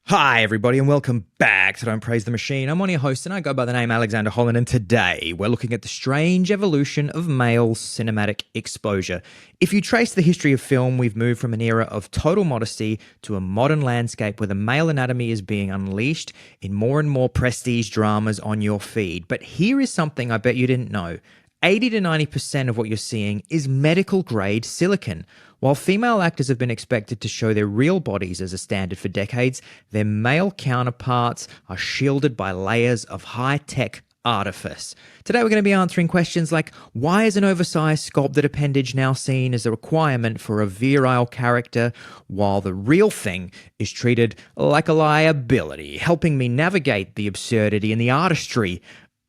Hi, everybody, and welcome back to Don't Praise the Machine. I'm one of your hosts, and I go by the name Alexander Holland, and today we're looking at the strange evolution of male cinematic exposure. If you trace the history of film, we've moved from an era of total modesty to a modern landscape where the male anatomy is being unleashed in more and more prestige dramas on your feed. But here is something I bet you didn't know. 80 to 90% of what you're seeing is medical-grade silicone. While female actors have been expected to show their real bodies as a standard for decades, their male counterparts are shielded by layers of high-tech artifice. Today we're going to be answering questions like, why is an oversized sculpted appendage now seen as a requirement for a virile character, while the real thing is treated like a liability, helping me navigate the absurdity and the artistry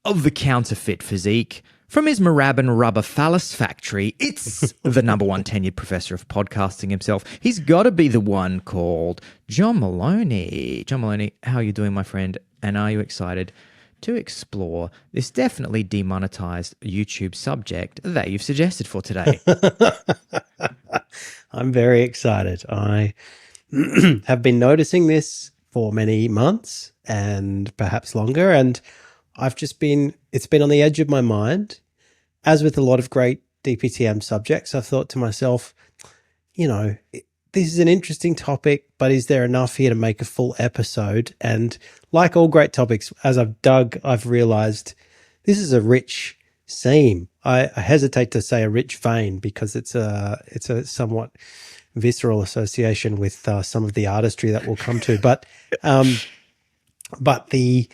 of the counterfeit physique. From his Moorabbin rubber phallus factory, it's the number one tenured professor of podcasting himself. He's got to be the one called John Maloney. John Maloney, how are you doing, my friend? And are you excited to explore this definitely demonetized YouTube subject that you've suggested for today? I'm very excited. I have been noticing this for many months and perhaps longer, and it's been on the edge of my mind. As with a lot of great DPTM subjects, I've thought to myself, this is an interesting topic, but is there enough here to make a full episode? And like all great topics, as I've realized this is a rich seam. I hesitate to say a rich vein because it's a somewhat visceral association with some of the artistry that we'll come to. But the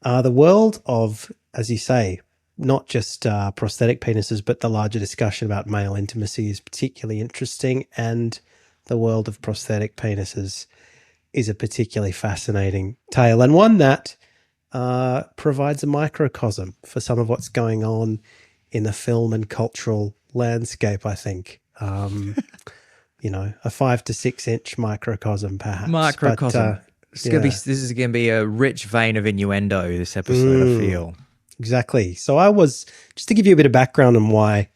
world of, as you say, not just prosthetic penises, but the larger discussion about male intimacy is particularly interesting. And the world of prosthetic penises is a particularly fascinating tale, and one that provides a microcosm for some of what's going on in the film and cultural landscape, I think. A 5 to 6 inch microcosm, perhaps. Microcosm. This is going to be a rich vein of innuendo, this episode, I feel. Exactly. So just to give you a bit of background on why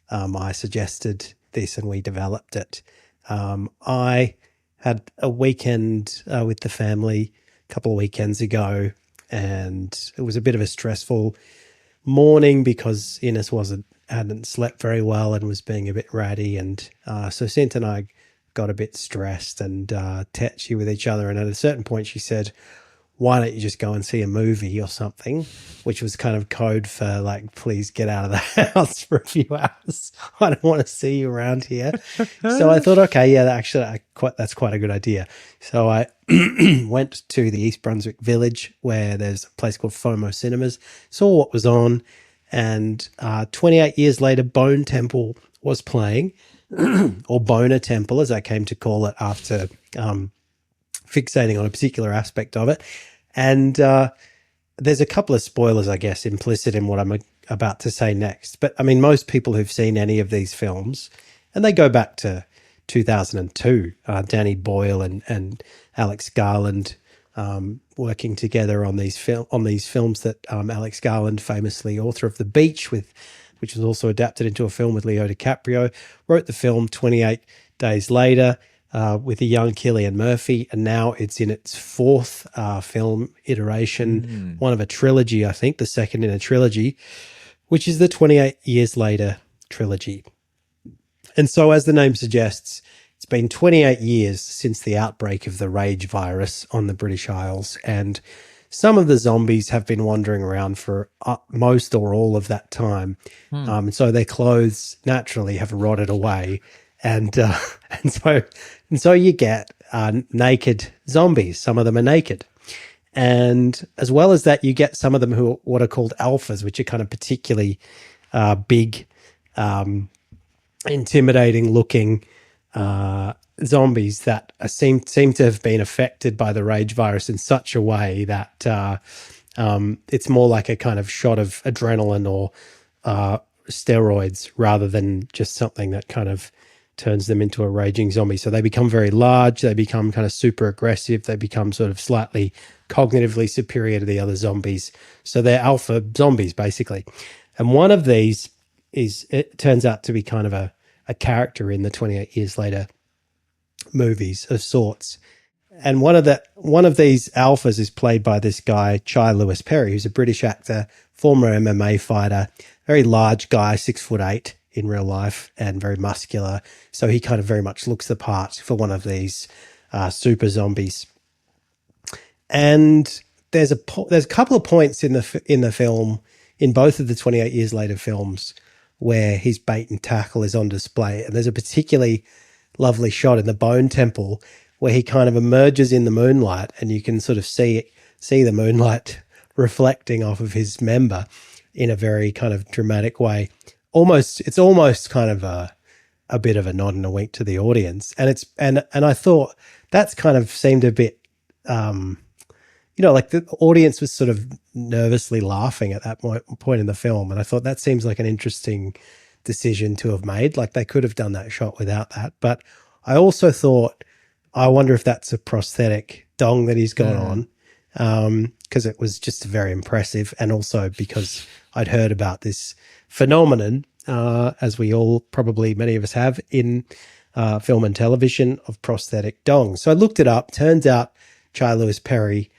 I suggested this and we developed it. I had a weekend with the family a couple of weekends ago, and it was a bit of a stressful morning because Ines hadn't slept very well and was being a bit ratty. And so Sint and I got a bit stressed and touchy with each other. And at a certain point she said, why don't you just go and see a movie or something, which was kind of code for like, please get out of the house for a few hours. I don't want to see you around here. So I thought, okay, yeah, that's quite a good idea. So I went to the East Brunswick Village where there's a place called FOMO Cinemas, saw what was on, and 28 years later, Bone Temple was playing, or Boner Temple, as I came to call it after fixating on a particular aspect of it. And there's a couple of spoilers, I guess, implicit in what I'm about to say next. But I mean, most people who've seen any of these films, and they go back to 2002, Danny Boyle and Alex Garland working together on these films that Alex Garland, famously author of The Beach, which was also adapted into a film with Leo DiCaprio, wrote the film 28 days later. With a young Cillian Murphy, and now it's in its fourth film iteration, one of a trilogy, I think, the second in a trilogy, which is the 28 Years Later trilogy. And so, as the name suggests, it's been 28 years since the outbreak of the rage virus on the British Isles, and some of the zombies have been wandering around for most or all of that time. And so their clothes naturally have rotted away. And so you get naked zombies. Some of them are naked. And as well as that, you get some of them who are what are called alphas, which are kind of particularly big, intimidating looking zombies that seem to have been affected by the rage virus in such a way that it's more like a kind of shot of adrenaline or steroids rather than just something that kind of turns them into a raging zombie. So they become very large, they become kind of super aggressive, they become sort of slightly cognitively superior to the other zombies. So they're alpha zombies, basically. And one of these it turns out to be kind of a character in the 28 Years Later movies of sorts. and one of these alphas is played by this guy, Chai Lewis Perry, who's a British actor, former MMA fighter, very large guy, 6'8" in real life, and very muscular. So he kind of very much looks the part for one of these super zombies. And there's a couple of points in the film, in both of the 28 Years Later films, where his bait and tackle is on display. And there's a particularly lovely shot in the Bone Temple where he kind of emerges in the moonlight, and you can sort of see the moonlight reflecting off of his member in a very kind of dramatic way. It's almost kind of a bit of a nod and a wink to the audience. And I thought that's kind of seemed a bit, like the audience was sort of nervously laughing at that point in the film. And I thought that seems like an interesting decision to have made. Like they could have done that shot without that. But I also thought, I wonder if that's a prosthetic dong that he's got on, because it was just very impressive. And also because I'd heard about this phenomenon, as we all probably, many of us have in film and television, of prosthetic dongs. So I looked it up. Turns out Chai Lewis Perry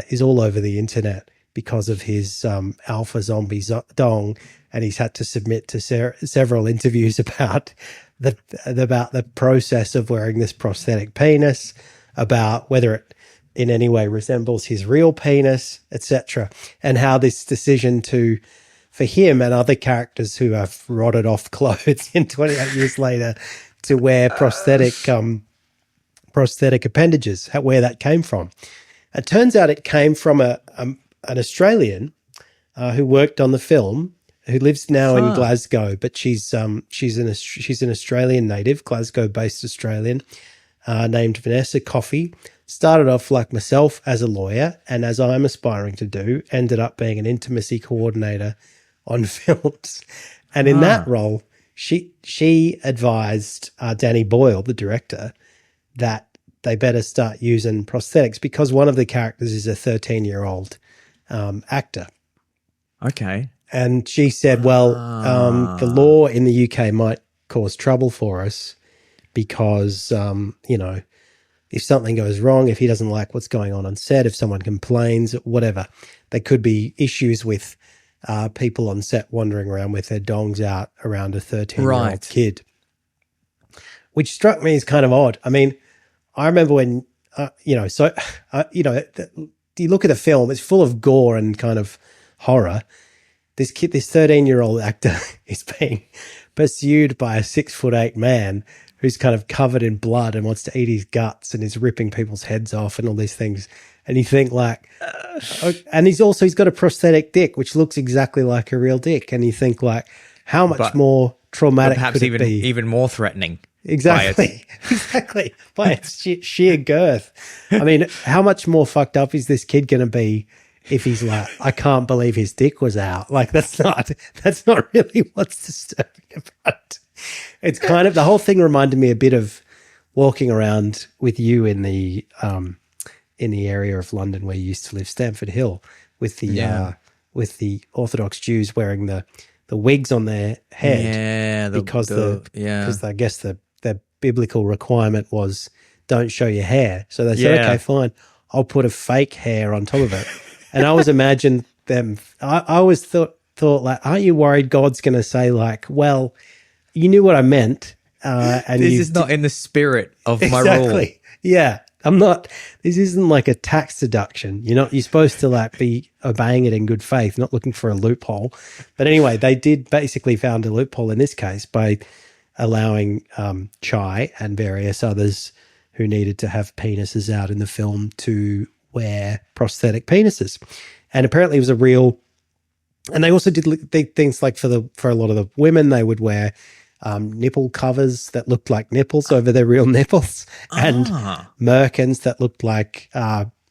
is all over the internet because of his alpha zombie dong, and he's had to submit to several interviews about the process of wearing this prosthetic penis, about whether it in any way resembles his real penis, etc., and how this decision for him and other characters who have rotted off clothes in 28 years later to wear prosthetic appendages, where that came from. It turns out it came from an Australian who worked on the film, who lives now in Glasgow, but she's an Australian native, Glasgow-based Australian, named Vanessa Coffey. Started off like myself as a lawyer, and as I'm aspiring to do, ended up being an intimacy coordinator on films. And in that role, she advised Danny Boyle, the director, that they better start using prosthetics because one of the characters is a 13-year-old actor. Okay. And she said, well, the law in the UK might cause trouble for us because, if something goes wrong, if he doesn't like what's going on set, if someone complains, whatever, there could be issues with people on set wandering around with their dongs out around a 13-year-old kid, which struck me as kind of odd. I mean, I remember when, you look at the film, it's full of gore and kind of horror. This 13-year-old actor is being pursued by a 6'8" man who's kind of covered in blood and wants to eat his guts and is ripping people's heads off and all these things. And you think like, and he's got a prosthetic dick, which looks exactly like a real dick. And you think like, how much more traumatic could it be? Even more threatening. Exactly. Exactly. By its sheer girth. I mean, how much more fucked up is this kid going to be if he's like, I can't believe his dick was out? Like, that's not really what's disturbing about it. It's kind of, the whole thing reminded me a bit of walking around with you in the area of London where you used to live, Stamford Hill, with the Orthodox Jews wearing the wigs on their head. Because I guess the biblical requirement was don't show your hair. So they said, okay, fine, I'll put a fake hair on top of it. And I always imagined them, I always thought like, aren't you worried God's going to say like, well, you knew what I meant. And this is not in the spirit of my rule. Exactly. Yeah. This isn't like a tax deduction. You're supposed to like be obeying it in good faith, not looking for a loophole. But anyway, they did basically found a loophole in this case by allowing Chai and various others who needed to have penises out in the film to wear prosthetic penises. And apparently it was a real, and they also did things like for a lot of the women, they would wear nipple covers that looked like nipples over their real nipples, and merkins that looked like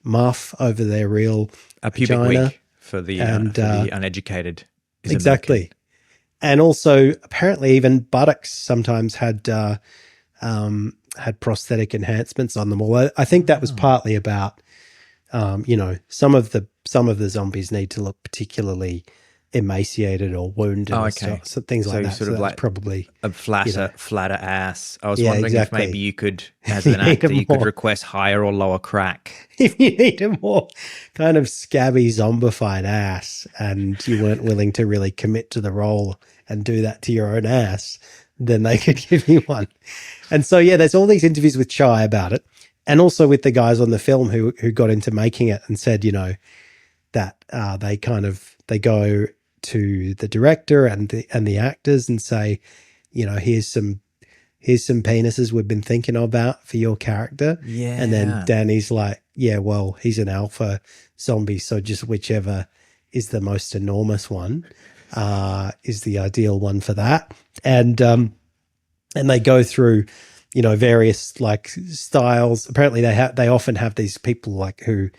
muff over their real a pubic vagina. wig for the uneducated. Exactly. And also apparently even buttocks sometimes had prosthetic enhancements on them. Although I think that was partly about some of the zombies need to look particularly emaciated or wounded Oh, or okay. so things like So that. sort So of that's like probably, a you know, flatter ass. I was yeah, wondering if maybe exactly. you could, as You an need a actor, you could more, request higher or lower crack. if you need a more kind of scabby, zombified ass, and you weren't willing to really commit to the role and do that to your own ass, then they could give you one. And so, yeah, there's all these interviews with Chai about it, and also with the guys on the film who got into making it and said, you know, that they go to the director and the actors and say, you know, here's some penises we've been thinking about for your character. Yeah. And then Danny's like, yeah, well, he's an alpha zombie, so just whichever is the most enormous one is the ideal one for that. And they go through, you know, various like styles. Apparently they often have these people like who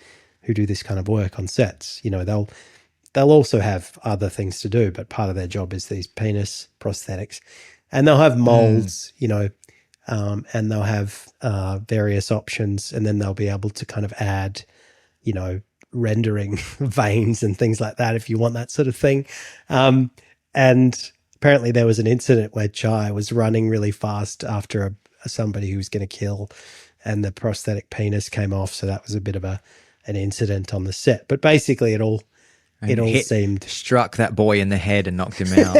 do this kind of work on sets. You know, they'll also have other things to do, but part of their job is these penis prosthetics. And they'll have molds, you know, and they'll have various options, and then they'll be able to kind of add, you know, rendering veins and things like that if you want that sort of thing. And apparently there was an incident where Chai was running really fast after somebody who was going to kill, and the prosthetic penis came off. So that was a bit of an incident on the set. But basically it all seemed struck that boy in the head and knocked him out.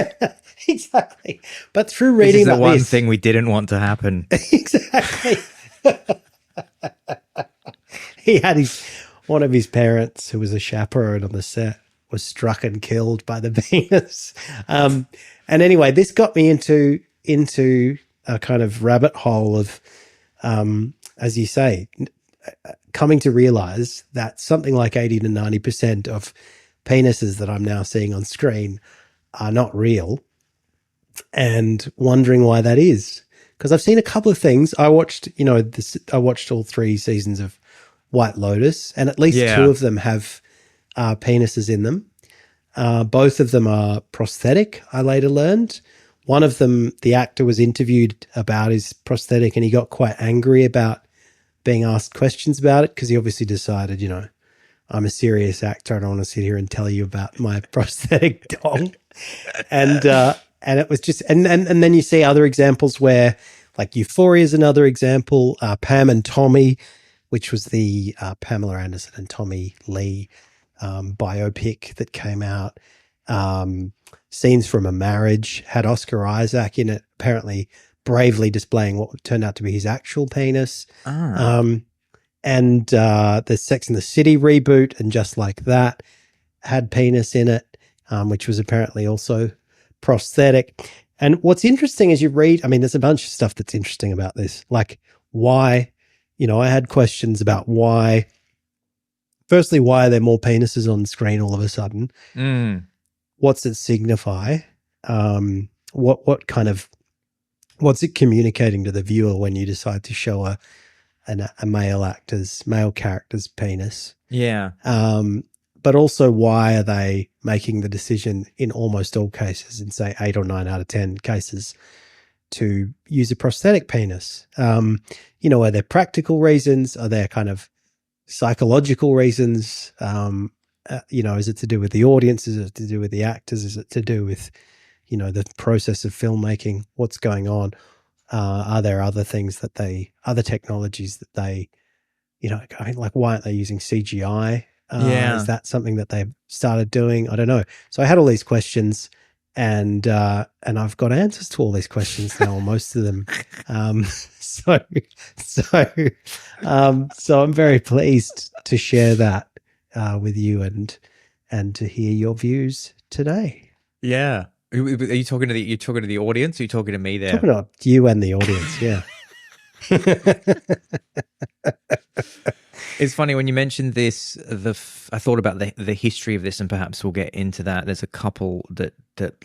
Exactly. But through This reading is the about one this, thing we didn't want to happen. exactly. He had one of his parents, who was a chaperone on the set, was struck and killed by the penis. And anyway, this got me into a kind of rabbit hole of, as you say, coming to realize that something like 80 to 90% of penises that I'm now seeing on screen are not real, and wondering why that is. Because I've seen a couple of things. I watched, you know, I watched all 3 seasons of White Lotus, and at least 2 of them have penises in them. Both of them are prosthetic, I later learned. One of them, the actor was interviewed about his prosthetic, and he got quite angry about being asked questions about it, because he obviously decided, you know, I'm a serious actor. I don't want to sit here and tell you about my prosthetic dong. And it was just, and then you see other examples where, like, Euphoria is another example. Pam and Tommy, which was the Pamela Anderson and Tommy Lee biopic that came out. Scenes from a Marriage had Oscar Isaac in it, apparently bravely displaying what turned out to be his actual penis. And the Sex and the City reboot, and Just Like That, had penis in it, which was apparently also prosthetic. And what's interesting is you read, I mean, there's a bunch of stuff that's interesting about this, like why, you know, I had questions about why, firstly, why are there more penises on screen all of a sudden? What's it signify? What kind of, what's it communicating to the viewer when you decide to show a male character's penis? Yeah. But also, why are they making the decision in almost all cases, in say 8 or 9 out of 10 cases, to use a prosthetic penis? You know, are there practical reasons? Are there kind of psychological reasons? You know, is it to do with the audience? Is it to do with the actors? Is it to do with, you know, the process of filmmaking? What's going on? Are there other things other technologies that they, you know, like, why aren't they using CGI? Is that something that they've started doing? I don't know. So I had all these questions, and I've got answers to all these questions now, or most of them. So I'm very pleased to share that with you and to hear your views today. Yeah. Are you talking to the audience? Or are you talking to me there? Talking about you and the audience, yeah. It's funny when you mentioned this. I thought about the history of this, and perhaps we'll get into that. There's a couple that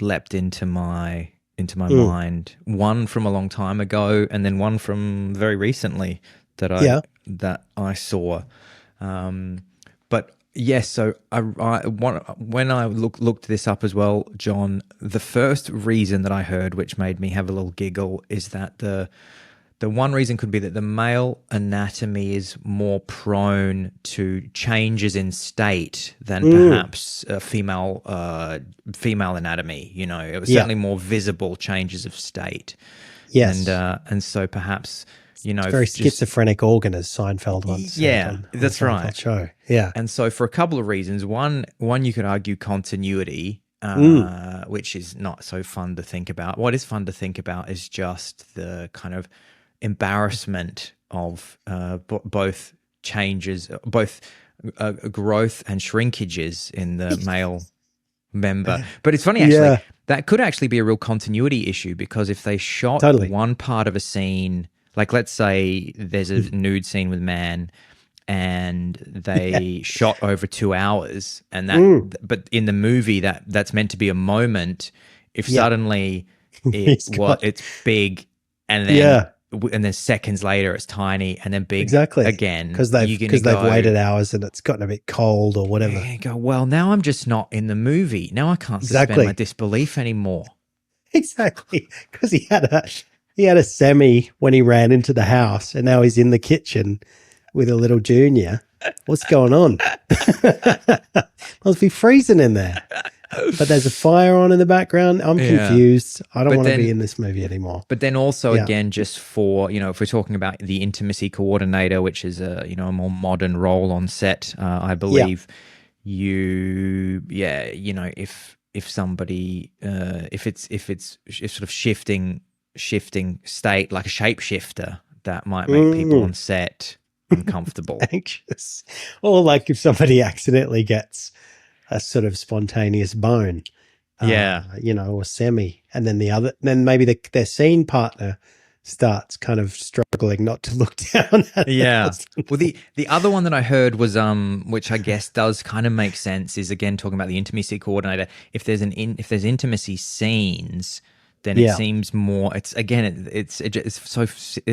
leapt into my mind. One from a long time ago, and then one from very recently that I saw. But yes, so when I looked this up as well, John, the first reason that I heard, which made me have a little giggle, is that the the one reason could be that the male anatomy is more prone to changes in state than perhaps female anatomy. You know, it was certainly more visible changes of state. Yes. And so perhaps, you know, very schizophrenic organ, as Seinfeld once said on that's the Seinfeld right. show. Yeah. And so for a couple of reasons, one you could argue continuity, which is not so fun to think about. What is fun to think about is just the kind of embarrassment of both changes, both growth and shrinkages in the male member. But it's funny, actually, that could actually be a real continuity issue, because if they shot one part of a scene, like let's say there's a nude scene with man and they shot over 2 hours, and that, but in the movie that's meant to be a moment. If suddenly it's big, and then seconds later it's tiny, and then big again, because they've waited hours and it's gotten a bit cold or whatever. You go, well, now I'm just not in the movie. Now I can't suspend my disbelief anymore. Exactly, because he had a semi when he ran into the house, and now he's in the kitchen with a little junior. What's going on? Must be freezing in there. But there's a fire on in the background. I'm confused. I don't want to be in this movie anymore. But then also, again, just for, you know, if we're talking about the intimacy coordinator, which is a more modern role on set, I believe if somebody, if it's sort of shifting state, like a shapeshifter, that might make people on set uncomfortable, anxious, or like if somebody accidentally gets a sort of spontaneous bone, or semi, and then maybe their scene partner starts kind of struggling not to look down at Well, the other one that I heard was which I guess does kind of make sense, is again talking about the intimacy coordinator. If there's intimacy scenes, then it seems more. It's again, it's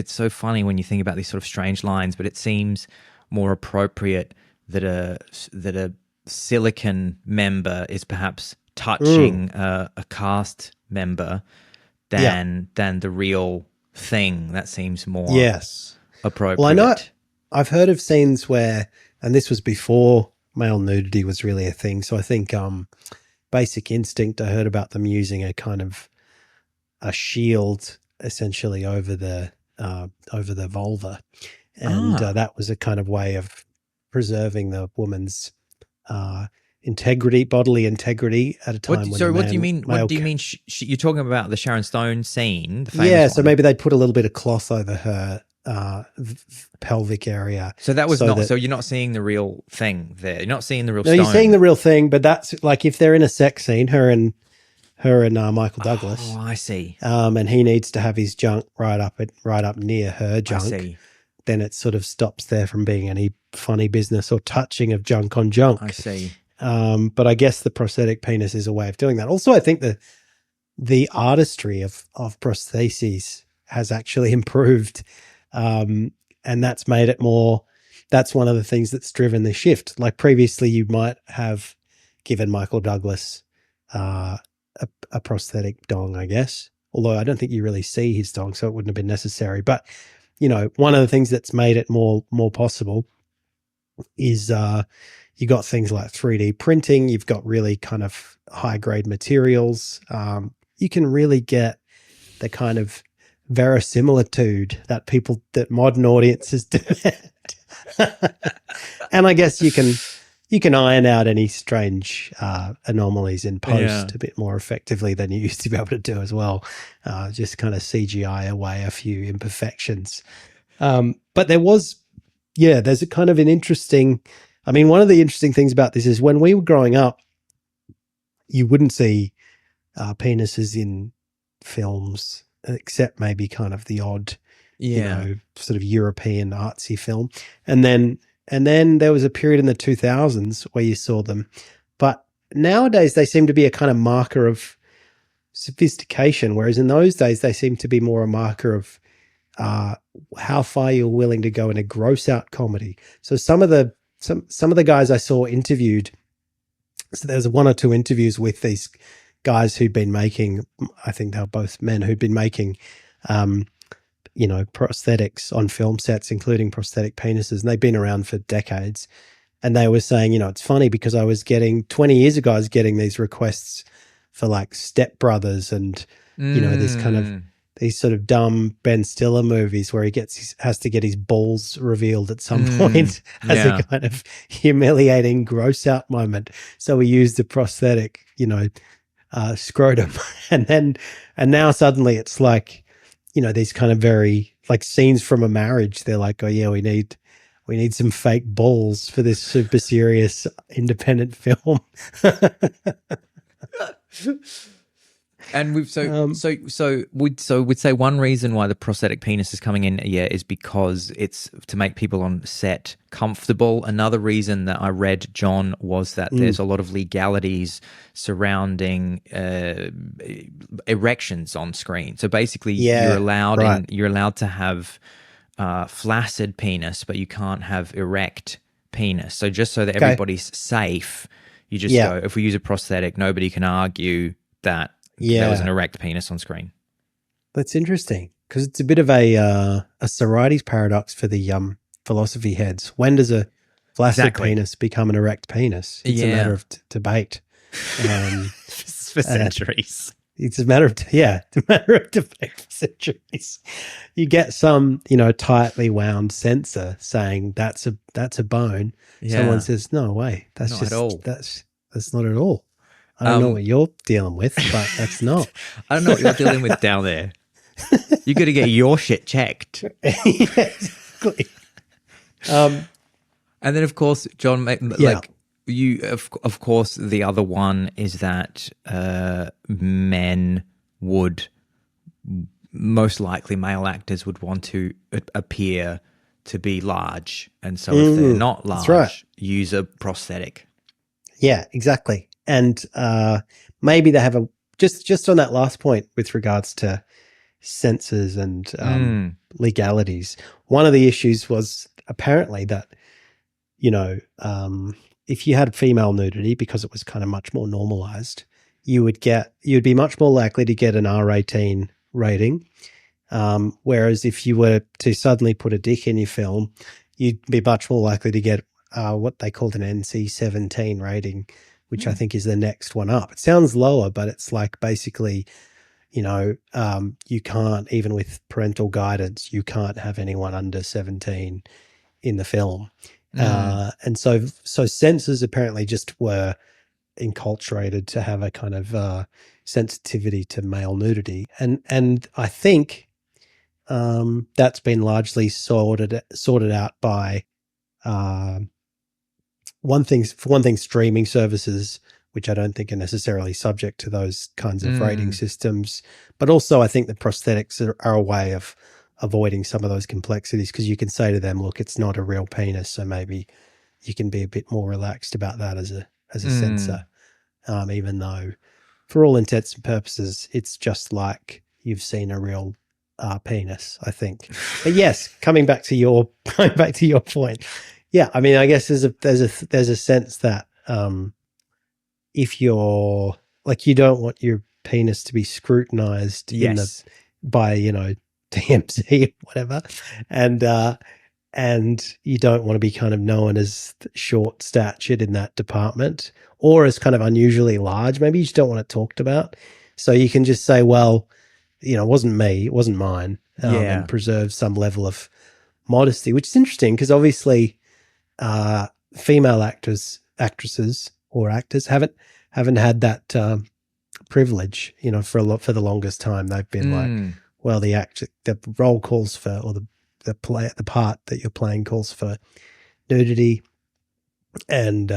so funny when you think about these sort of strange lines, but it seems more appropriate that a silicon member is perhaps touching a cast member than the real thing. That seems more appropriate. Well, I know I've heard of scenes where, and this was before male nudity was really a thing. So I think Basic Instinct, I heard about them using a kind of a shield essentially over the vulva, and that was a kind of way of preserving the woman's bodily integrity at a time. What do you mean? What do you mean? You're talking about the Sharon Stone scene, the famous so maybe they'd put a little bit of cloth over her pelvic area. So that was so you're not seeing the real thing there. You're not seeing the real stone. You're seeing the real thing, but that's like if they're in a sex scene, her and Michael Douglas. Oh, I see. And he needs to have his junk right up near her junk. I see. Then it sort of stops there from being any funny business or touching of junk on junk. I see. But I guess the prosthetic penis is a way of doing that. Also, I think the artistry of prostheses has actually improved, and that's made it more. That's one of the things that's driven the shift. Like previously, you might have given Michael Douglas a prosthetic dong, I guess. Although I don't think you really see his dong, so it wouldn't have been necessary. But one of the things that's made it more possible is you got things like 3D printing. You've got really kind of high grade materials. You can really get the kind of verisimilitude that modern audiences demand. And I guess you can iron out any strange anomalies in post a bit more effectively than you used to be able to do as well. Just kind of CGI away a few imperfections. But there's a kind of an interesting, one of the interesting things about this is when we were growing up, you wouldn't see penises in films except maybe kind of the odd, sort of European artsy film. And then there was a period in the 2000s where you saw them. But nowadays they seem to be a kind of marker of sophistication, whereas in those days they seem to be more a marker of how far you're willing to go in a gross out comedy. So some of the guys I saw interviewed, so there was 1 or 2 interviews with these guys who'd been making, I think they were both men who'd been making, prosthetics on film sets, including prosthetic penises, and they've been around for decades. And they were saying, it's funny because 20 years ago, I was getting these requests for like Step Brothers and, this kind of, these sort of dumb Ben Stiller movies where he has to get his balls revealed at some point as a kind of humiliating gross out moment. So he used a prosthetic, scrotum. And now suddenly it's like, these kind of very like scenes from a marriage. They're like, oh yeah, we need some fake balls for this super serious independent film. And we'd say one reason why the prosthetic penis is coming in is because it's to make people on set comfortable. Another reason that I read, John, was that there's a lot of legalities surrounding erections on screen. So basically, you're allowed to have flaccid penis, but you can't have erect penis. So just so that everybody's safe, you just go, if we use a prosthetic, nobody can argue that there was an erect penis on screen. That's interesting because it's a bit of a Sorites paradox for the philosophy heads. When does a flaccid penis become an erect penis? It's a matter of debate. For centuries. It's a matter of debate for centuries. You get some, tightly wound sensor saying that's a bone. Yeah. Someone says, no way, that's not at all. That's not at all. I don't know what you're dealing with, but that's not. I don't know what you're dealing with down there. You got to get your shit checked. Exactly. And then, of course, John, of course, the other one is that men would most likely, male actors would want to appear to be large. And so if they're not large, use a prosthetic. Yeah, exactly. And maybe they have just on that last point with regards to censors and legalities. One of the issues was apparently that, if you had female nudity, because it was kind of much more normalized, you'd be much more likely to get an R18 rating. Whereas if you were to suddenly put a dick in your film, you'd be much more likely to get what they called an NC-17 rating, which I think is the next one up. It sounds lower, but it's like basically, you can't, even with parental guidance, you can't have anyone under 17 in the film. And so censors apparently just were enculturated to have a kind of sensitivity to male nudity. And I think that's been largely sorted out by one thing, streaming services, which I don't think are necessarily subject to those kinds of rating systems. But also I think the prosthetics are a way of avoiding some of those complexities, because you can say to them, look, it's not a real penis, so maybe you can be a bit more relaxed about that as a censor, even though for all intents and purposes, it's just like you've seen a real penis, I think. But yes, coming back to your point. Yeah, I mean, I guess there's a sense that if you're like, you don't want your penis to be scrutinized by TMZ or whatever, and you don't want to be kind of known as short statured in that department, or as kind of unusually large. Maybe you just don't want it talked about, so you can just say, well, it wasn't me, it wasn't mine, and preserve some level of modesty, which is interesting because obviously female actresses or actors haven't had that privilege, for the longest time. They've been like, well, the role calls for, or the part that you're playing calls for nudity, and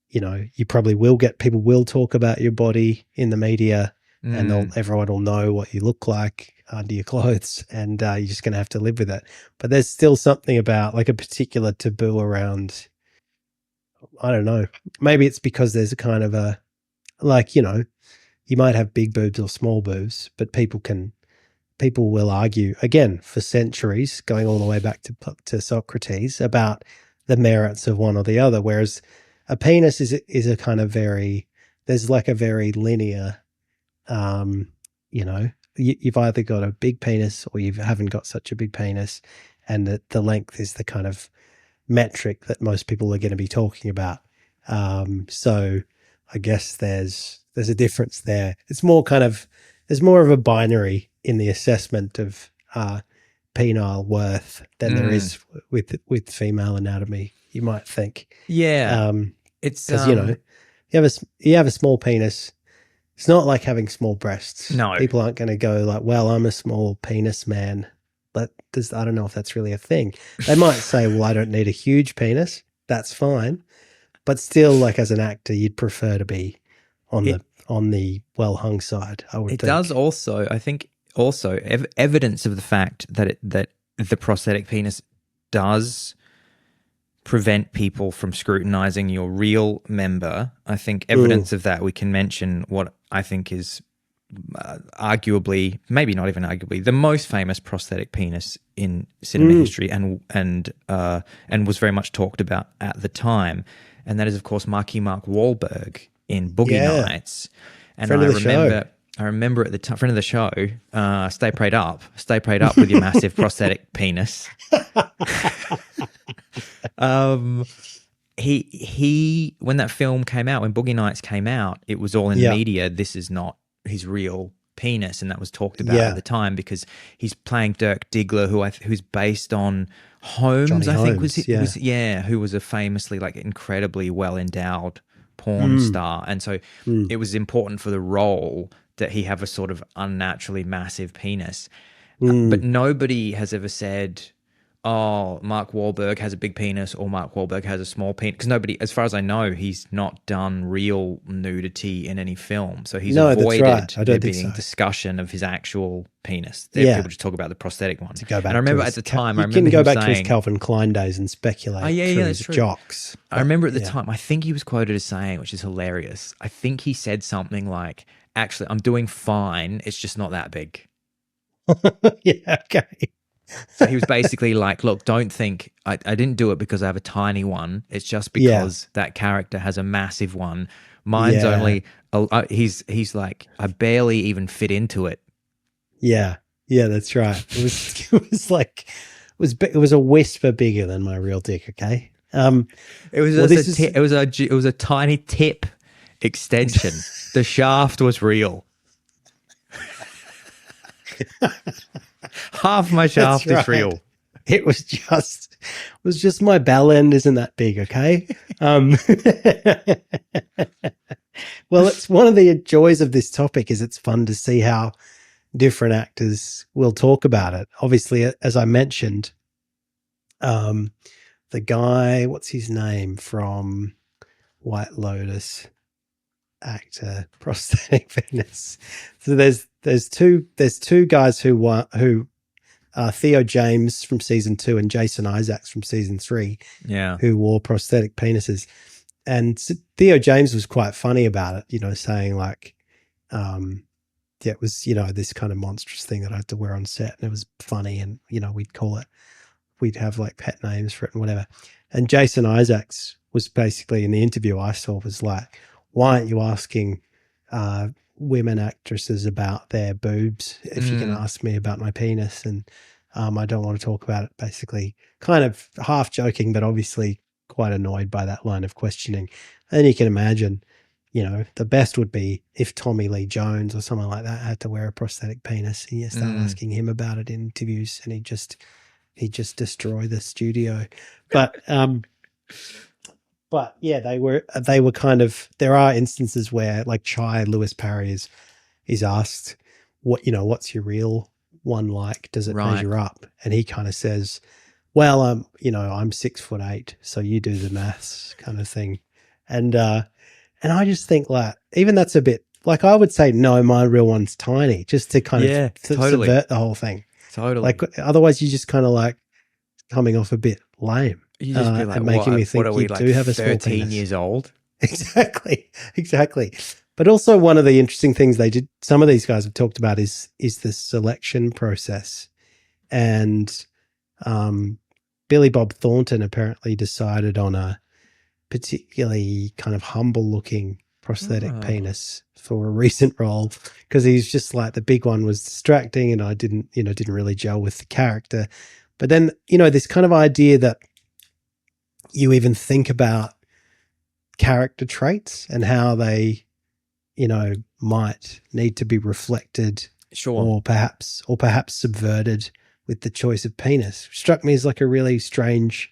you probably will get, people will talk about your body in the media, and everyone will know what you look like under your clothes, and you're just going to have to live with it. But there's still something about like a particular taboo around, I don't know, maybe it's because there's a kind of a, like, you might have big boobs or small boobs, but people will argue, again, for centuries, going all the way back to Socrates, about the merits of one or the other. Whereas a penis is a kind of there's like a very linear, you've either got a big penis or you haven't got such a big penis, and that the length is the kind of metric that most people are going to be talking about. So I guess there's a difference there. It's more kind of, there's more of a binary in the assessment of penile worth than there is with female anatomy, you might think. Yeah. It's because you have a small penis. It's not like having small breasts. No. People aren't going to go like, well, I'm a small penis man. I don't know if that's really a thing. They might say, well, I don't need a huge penis. That's fine. But still, like as an actor, you'd prefer to be on the well hung side, I would think. It does also, I think, evidence of the fact that the prosthetic penis does prevent people from scrutinizing your real member. I think evidence of that, we can mention what I think is arguably, maybe not even arguably, the most famous prosthetic penis in cinema history, and was very much talked about at the time, and that is, of course, Mark Wahlberg in Boogie Nights. And I remember at the time, friend of the show, stay prayed up with your massive prosthetic penis. He when that film came out, when Boogie Nights came out, it was all in the media. This is not his real penis, and that was talked about at the time because he's playing Dirk Diggler, who's based on Holmes, Johnny I think Holmes, who was a famously like incredibly well endowed porn star, and so it was important for the role that he have a sort of unnaturally massive penis. But nobody has ever said, oh, Mark Wahlberg has a big penis or Mark Wahlberg has a small penis. Because nobody, as far as I know, he's not done real nudity in any film. So he's avoided there being discussion of his actual penis. People just talk about the prosthetic one. To go back, and I remember at the time, you can go back to his Calvin Klein days and speculate through his jocks. I remember at the time, I think he was quoted as saying, which is hilarious, I think he said something like, actually, I'm doing fine. It's just not that big. Yeah, okay. So he was basically like, look, don't think I didn't do it because I have a tiny one. It's just because that character has a massive one. Mine's only, he's like, I barely even fit into it. Yeah. Yeah, that's right. It was a whisper bigger than my real dick. Okay. It was a tiny tip extension. The shaft was real. Half my shaft is real. It was just my bell end isn't that big, okay? Well, it's one of the joys of this topic is it's fun to see how different actors will talk about it. Obviously, as I mentioned, the guy, what's his name from White Lotus, actor, prosthetic penis. So there's two guys who Theo James from season 2 and Jason Isaacs from season 3, who wore prosthetic penises. And Theo James was quite funny about it, saying like, it was, this kind of monstrous thing that I had to wear on set, and it was funny, and we'd have like pet names for it and whatever. And Jason Isaacs was basically, in the interview I saw, was like, why aren't you asking women actresses about their boobs if you can ask me about my penis? And I don't want to talk about it, basically. Kind of half joking, but obviously quite annoyed by that line of questioning. And you can imagine, the best would be if Tommy Lee Jones or someone like that had to wear a prosthetic penis, and you start asking him about it in interviews, and he'd just destroy the studio. But yeah, they were kind of, there are instances where like Chai Lewis Parry is asked what's your real one like? Does it measure up? And he kind of says, well, I'm 6'8", so you do the maths kind of thing. And I just think like, even that's a bit like, I would say, no, my real one's tiny, just to kind of subvert the whole thing. Totally. Like otherwise you just kind of like coming off a bit lame. You just be like, and making me think you do have a small penis. 13 years old? Exactly. But also one of the interesting things some of these guys have talked about is the selection process. And Billy Bob Thornton apparently decided on a particularly kind of humble looking prosthetic penis for a recent role because he's just like the big one was distracting and I didn't really gel with the character. But then, this kind of idea that you even think about character traits and how they, might need to be reflected or perhaps subverted with the choice of penis struck me as like a really strange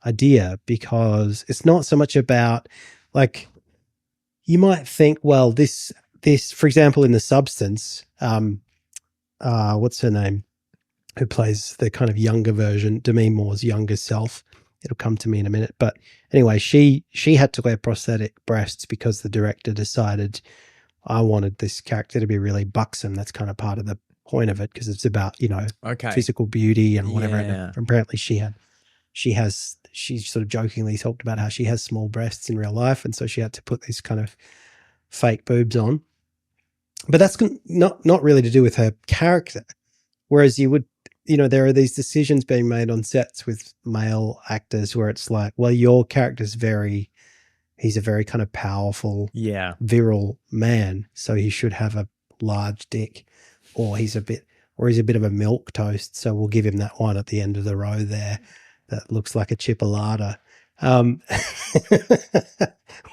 idea because it's not so much about like you might think, well, this for example in The Substance, what's her name who plays the kind of younger version, Demi Moore's younger self, it'll come to me in a minute, but anyway, she had to wear prosthetic breasts because the director decided I wanted this character to be really buxom. That's kind of part of the point of it because it's about physical beauty and whatever. And apparently she sort of jokingly talked about how she has small breasts in real life, and so she had to put these kind of fake boobs on. But that's not really to do with her character. Whereas you would, there are these decisions being made on sets with male actors where it's like, well, your character's he's a very kind of powerful, virile man, so he should have a large dick, or he's a bit of a milk toast, so we'll give him that one at the end of the row there that looks like a chipolata,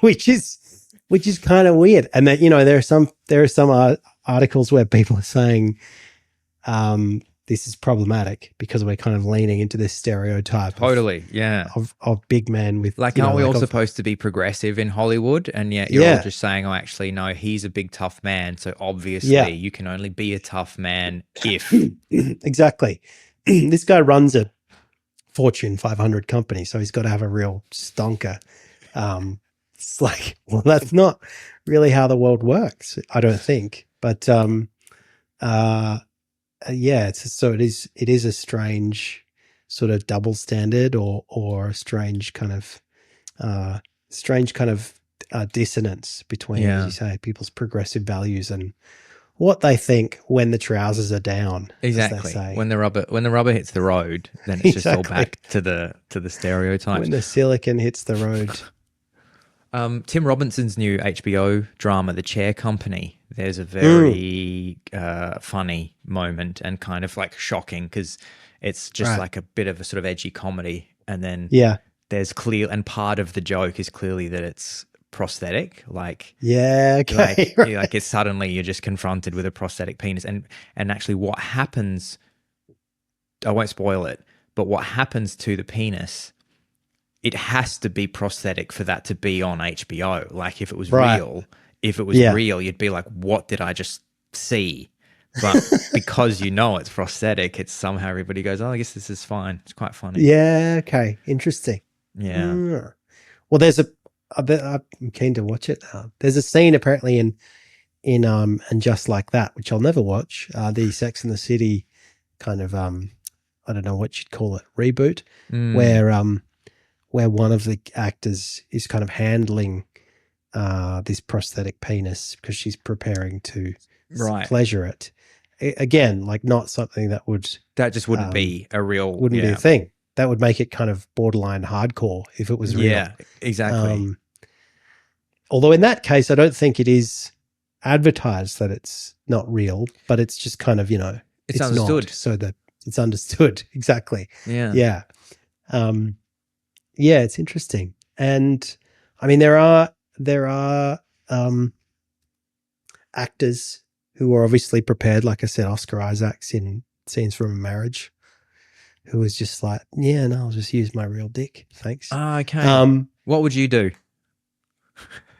which is kind of weird. And that there are some articles where people are saying this is problematic because we're kind of leaning into this stereotype of big men with like, aren't we all supposed to be progressive in Hollywood? And yet you're all just saying, oh, actually, no, he's a big tough man. So obviously you can only be a tough man if. Exactly. This guy runs a Fortune 500 company, so he's got to have a real stonker. It's like, well, that's not really how the world works, I don't think. But it is a strange sort of double standard or a strange kind of dissonance between, as you say, people's progressive values and what they think when the trousers are down. Exactly. As they say. When the rubber hits the road, then it's just all back to the stereotypes. When the silicon hits the road. Tim Robinson's new HBO drama, The Chair Company, there's a very funny moment and kind of like shocking because it's just like a bit of a sort of edgy comedy. And then there's part of the joke is clearly that it's prosthetic. Like, like it's suddenly you're just confronted with a prosthetic penis. And actually what happens, I won't spoil it, but what happens to the penis, it has to be prosthetic for that to be on HBO. Like if it was real, real, you'd be like, what did I just see? But because it's prosthetic, it's somehow everybody goes, oh, I guess this is fine. It's quite funny. Yeah. Okay. Interesting. Yeah. Well, I'm keen to watch it now. There's a scene apparently in And Just Like That, which I'll never watch, the Sex and the City kind of, I don't know what you'd call it, reboot, where one of the actors is kind of handling this prosthetic penis because she's preparing to pleasure it. Again, like not something that just wouldn't be a real, wouldn't be a thing. That would make it kind of borderline hardcore if it was real. Yeah, exactly. Although in that case, I don't think it is advertised that it's not real, but it's just kind of, it's understood. Not, so that it's understood. Exactly. Yeah. Yeah. It's interesting. And I mean, there are actors who are obviously prepared, like I said, Oscar Isaacs in Scenes from a Marriage, who was just like, I'll just use my real dick. Thanks. Okay. What would you do?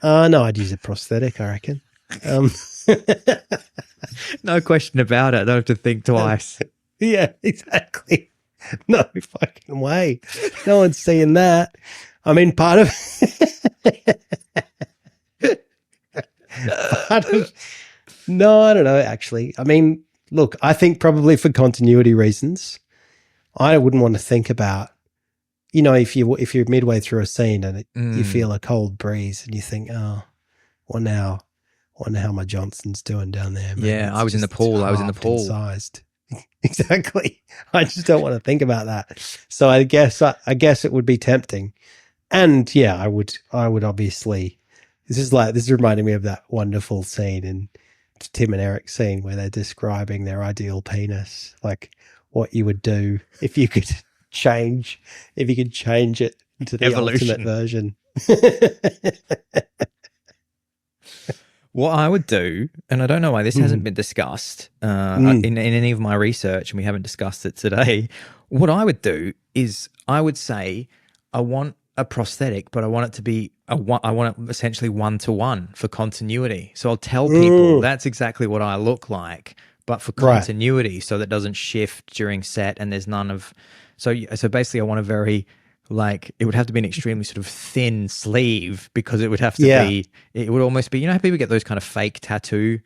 No, I'd use a prosthetic, I reckon. No question about it. I don't have to think twice. Yeah, exactly. No fucking way. No one's seeing that. I mean, no, I don't know, actually. I mean, look, I think probably for continuity reasons, I wouldn't want to think about, if you're midway through a scene and you feel a cold breeze and you think, oh, wonder how my Johnson's doing down there. Man. I was in the pool. Sized. Exactly. I just don't want to think about that. So I guess it would be tempting. And I would obviously, This is reminding me of that wonderful scene in Tim and Eric's scene where they're describing their ideal penis, like what you would do if you could change it into the ultimate version. What I would do, and I don't know why this hasn't been discussed in any of my research, and we haven't discussed it today. What I would do is I would say I want a prosthetic, but I want it to be I want it essentially 1-to-1 for continuity. So I'll tell people that's exactly what I look like, but for continuity, so that doesn't shift during set, and there's none of. So basically, I want a very it would have to be an extremely sort of thin sleeve, because it would have to be. It would almost be, how people get those kind of fake tattoo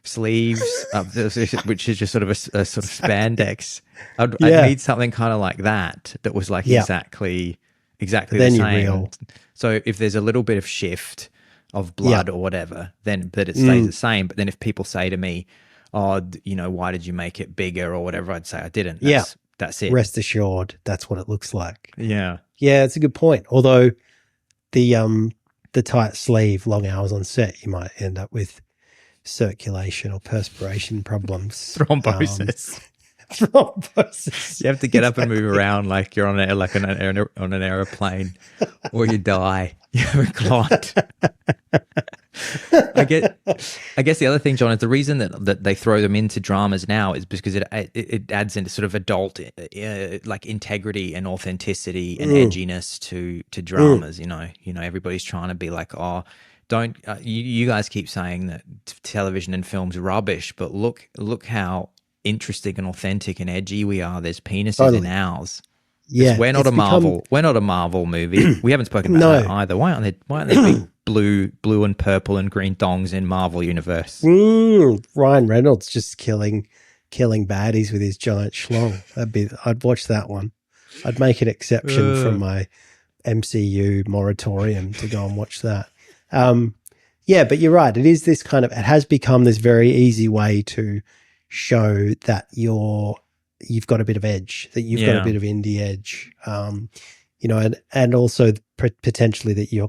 sleeves, which is just sort of a sort of spandex. I'd need something kind of like that was exactly then the same. So if there's a little bit of shift of blood or whatever, then that it stays the same. But then if people say to me, "Oh, why did you make it bigger?" or whatever, I'd say I didn't. That's it. Rest assured, that's what it looks like. Yeah. Yeah, it's a good point. Although the tight sleeve, long hours on set, you might end up with circulation or perspiration problems. Thrombosis. Thrombosis. You have to get up and move around like you're on an aeroplane, or you die. You have a clot. I guess the other thing, John, is the reason that they throw them into dramas now is because it adds into sort of adult like integrity and authenticity and edginess to dramas. Everybody's trying to be like, oh, don't you guys keep saying that television and film's rubbish, but look how interesting and authentic and edgy we are. There's penises in ours. Yeah, we're not a Marvel movie. We haven't spoken about that either. Why aren't there big blue and purple and green dongs in Marvel universe? Ryan Reynolds just killing baddies with his giant schlong. I'd watch that one. I'd make an exception from my MCU moratorium to go and watch that. Yeah, but you're right. It is this kind of. It has become this very easy way to show that you've got a bit of edge, that you've got a bit of indie edge, and also potentially that you're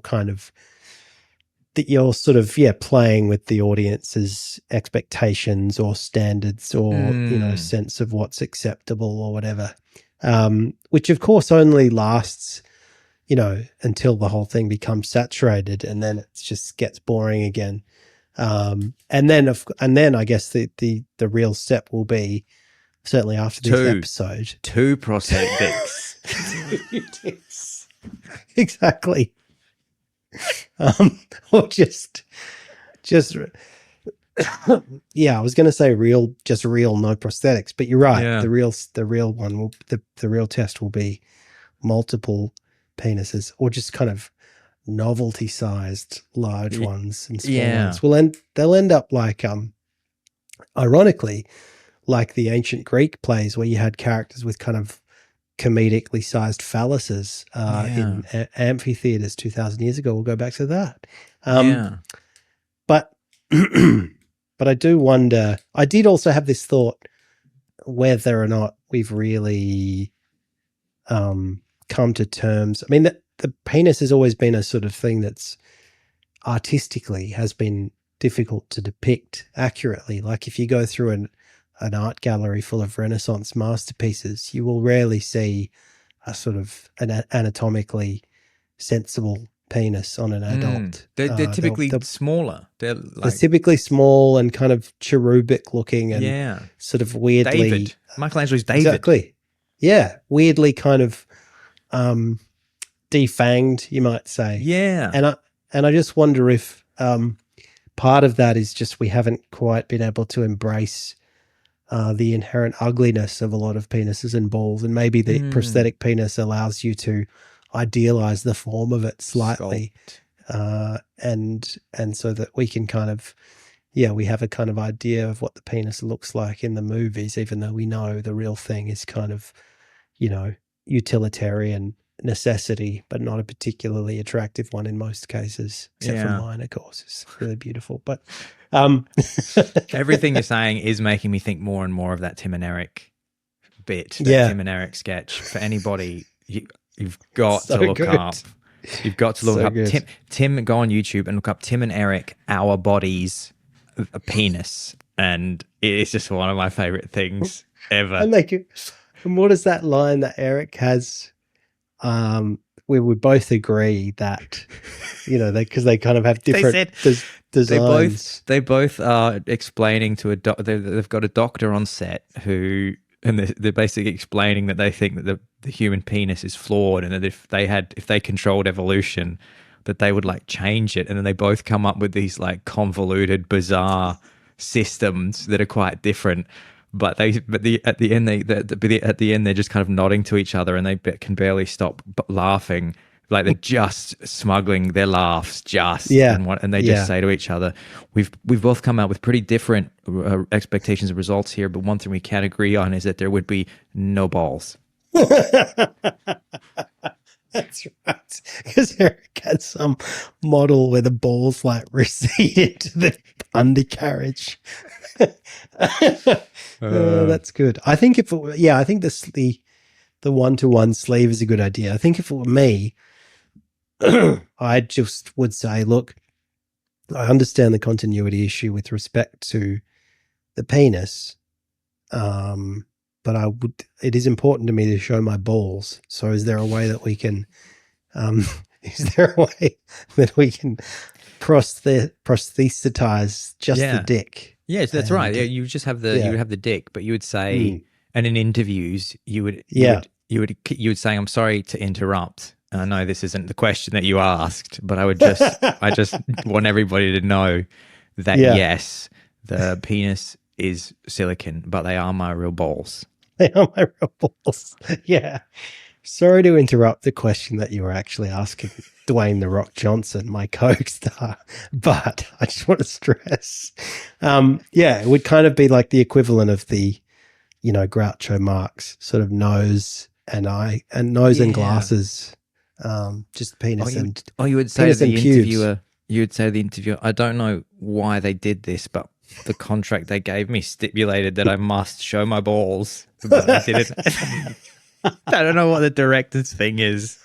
sort of playing with the audience's expectations or standards or sense of what's acceptable or whatever, which of course only lasts until the whole thing becomes saturated, and then it just gets boring again. And then I guess the real step will be, certainly after this episode, 2 prosthetic dicks. Exactly. Or just I was going to say real, no prosthetics, but you're right. Yeah. The real one will, the real test will be multiple penises, or just kind of novelty sized large ones and small ones. Well, they'll end up like, ironically, like the ancient Greek plays where you had characters with kind of comedically sized phalluses in amphitheaters 2,000 years ago. We'll go back to that. But I do wonder, I did also have this thought whether or not we've really come to terms. I mean, the penis has always been a sort of thing that's artistically has been difficult to depict accurately. Like if you go through an art gallery full of Renaissance masterpieces, you will rarely see a sort of an anatomically sensible penis on an adult. They're typically smaller. They're typically small and kind of cherubic looking and sort of weirdly. David. Michelangelo's David. Exactly. Yeah. Weirdly kind of defanged, you might say. Yeah. And I just wonder if part of that is just we haven't quite been able to embrace the inherent ugliness of a lot of penises and balls, and maybe the prosthetic penis allows you to idealize the form of it slightly, and so that we can kind of, we have a kind of idea of what the penis looks like in the movies, even though we know the real thing is kind of, utilitarian necessity, but not a particularly attractive one in most cases, except for mine, of course. It's really beautiful, but everything you're saying is making me think more and more of that Tim and Eric bit, Tim and Eric sketch. For anybody, you've got to look up You've got to look So up good. Tim. Go on YouTube and look up Tim and Eric, our bodies, a penis, and it's just one of my favorite things ever. And and what is that line that Eric has? Where we both agree that, because they kind of have different designs. They both are explaining to they've got a doctor on set they're basically explaining that they think that the human penis is flawed, and that if they controlled evolution, that they would like change it. And then they both come up with these like convoluted, bizarre systems that are quite different. But at the end they're just kind of nodding to each other, and they can barely stop laughing. Like they're just smuggling their laughs, and they just say to each other, "We've both come out with pretty different expectations of results here, but one thing we can agree on is that there would be no balls." That's right. Because Eric had some model where the balls like receded to the undercarriage. That's good. I think I think the one-to-one sleeve is a good idea. I think if it were me, I just would say, look, I understand the continuity issue with respect to the penis, but it is important to me to show my balls. So is there a way that we can, prosthetize just the dick? Yes, that's right. Yeah, you just have you would have the dick, but you would say, and in interviews, you would say, "I'm sorry to interrupt. I know this isn't the question that you asked, but I just want everybody to know that yes, the penis is silicon, but they are my real balls." They are my real balls. Yeah. Sorry to interrupt the question that you were actually asking Dwayne "The Rock" Johnson, my co-star, but I just want to stress, it would kind of be like the equivalent of the, Groucho Marx sort of nose and glasses, just penis you would say to the interviewer, I don't know why they did this, but the contract they gave me stipulated that I must show my balls, but I didn't. I don't know what the director's thing is.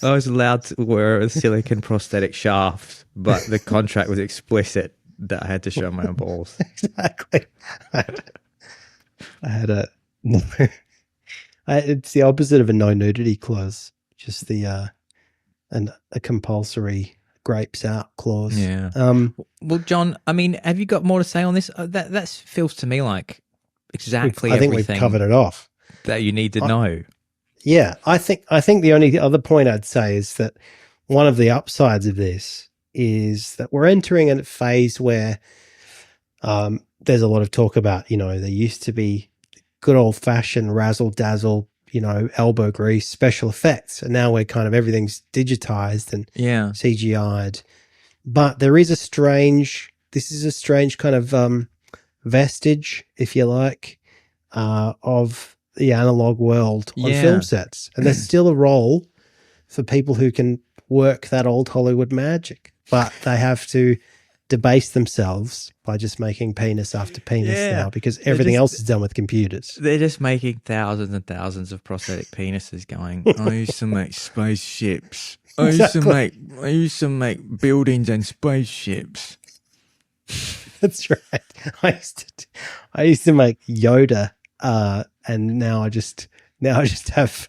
I was allowed to wear a silicon prosthetic shaft, but the contract was explicit that I had to show my own balls. Exactly. It's the opposite of a no nudity clause, just a compulsory grapes out clause. Yeah. Well, John, I mean, have you got more to say on this? That feels to me like exactly I think everything we've covered it off that you need to know. Yeah, I think the only other point I'd say is that one of the upsides of this is that we're entering a phase where there's a lot of talk about, there used to be good old fashioned razzle dazzle, elbow grease special effects, and now we're kind of everything's digitized and CGI'd. But there is a strange kind of vestige, if you like, of the analog world on film sets. And there's still a role for people who can work that old Hollywood magic, but they have to debase themselves by just making penis after penis now, because everything else is done with computers. They're just making thousands and thousands of prosthetic penises going, I used to make spaceships. I used to make buildings and spaceships. That's right. I used to make Yoda, and now I just have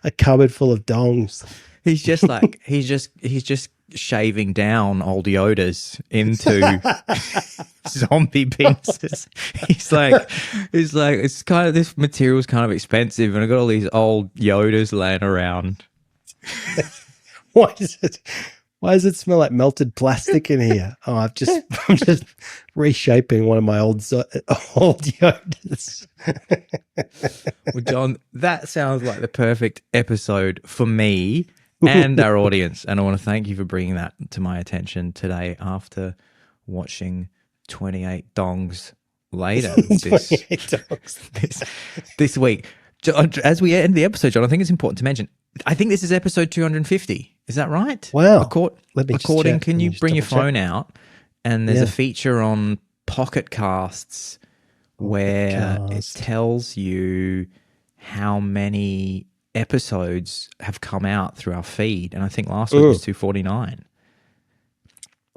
a cupboard full of dongs. He's just like he's just shaving down old Yodas into zombie penises. He's like it's kind of, this material's kind of expensive, and I've got all these old Yodas laying around. Why does it smell like melted plastic in here? Oh, I'm just reshaping one of my old Yodas. Well, John, that sounds like the perfect episode for me and our audience, and I want to thank you for bringing that to my attention today after watching 28 Dongs Later this week. As we end the episode, John, I think it's important to mention, I think this is episode 250. Is that right? Wow. According, can you bring your phone out? And there's a feature on Pocket Casts where it tells you how many episodes have come out through our feed, and I think last week was 249.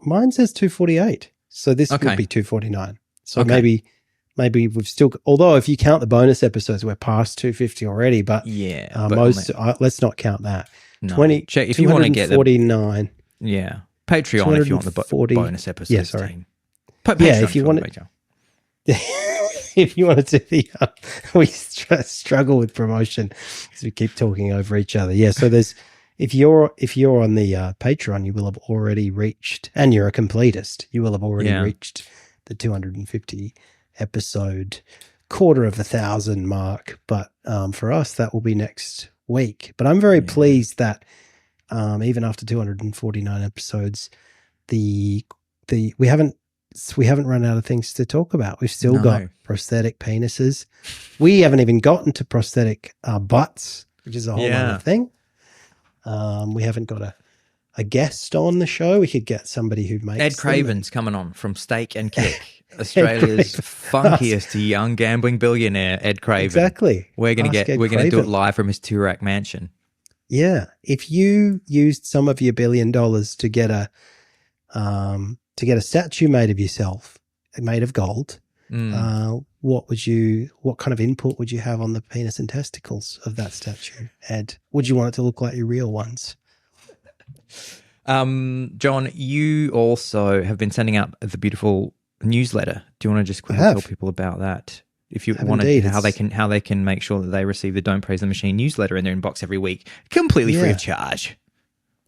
Mine says 248, so this Okay. would be 249. So Okay. maybe we've still, although if you count the bonus episodes, we're past 250 already. But Yeah, but let's not count that. no. 20, Check if you want to get the 249. yeah Patreon if you want the 240 bonus episodes. Yeah, sorry. Team. Yeah, if you want Patreon. if you want to do the, we struggle with promotion because we keep talking over each other. Yeah, so there's if you're on the Patreon, you will have already reached, and you're a completist, you will have already reached the 250 episode, 250 mark. But for us, that will be next week. But I'm very pleased that even after 249 episodes, we haven't run out of things to talk about. We've still got prosthetic penises. We haven't even gotten to prosthetic butts, which is a whole other thing. We haven't got a guest on the show. We could get somebody who makes Ed Craven's coming on from Steak and Kick, Australia's funkiest young gambling billionaire, Ed Craven. Exactly. We're gonna do it live from his Toorak mansion. Yeah. If you used some of your $1 billion to get a statue made of yourself, made of gold, what kind of input would you have on the penis and testicles of that statue, Ed? Would you want it to look like your real ones? John, you also have been sending out the beautiful newsletter. Do you want to just quickly tell people about that? If you wanted how they can make sure that they receive the Don't Praise the Machine newsletter in their inbox every week, completely free of charge.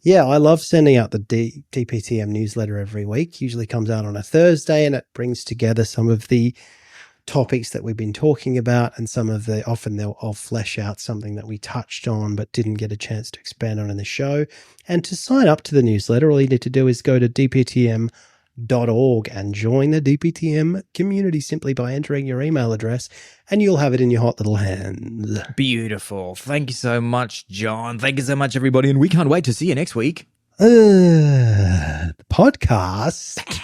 Yeah, I love sending out the DPTM newsletter every week. Usually comes out on a Thursday, and it brings together some of the topics that we've been talking about, and I'll flesh out something that we touched on but didn't get a chance to expand on in the show. And to sign up to the newsletter, all you need to do is go to dptm.org and join the DPTM community simply by entering your email address, and you'll have it in your hot little hands. Beautiful. Thank you so much, John. Thank you so much, everybody, and we can't wait to see you next week. The podcast.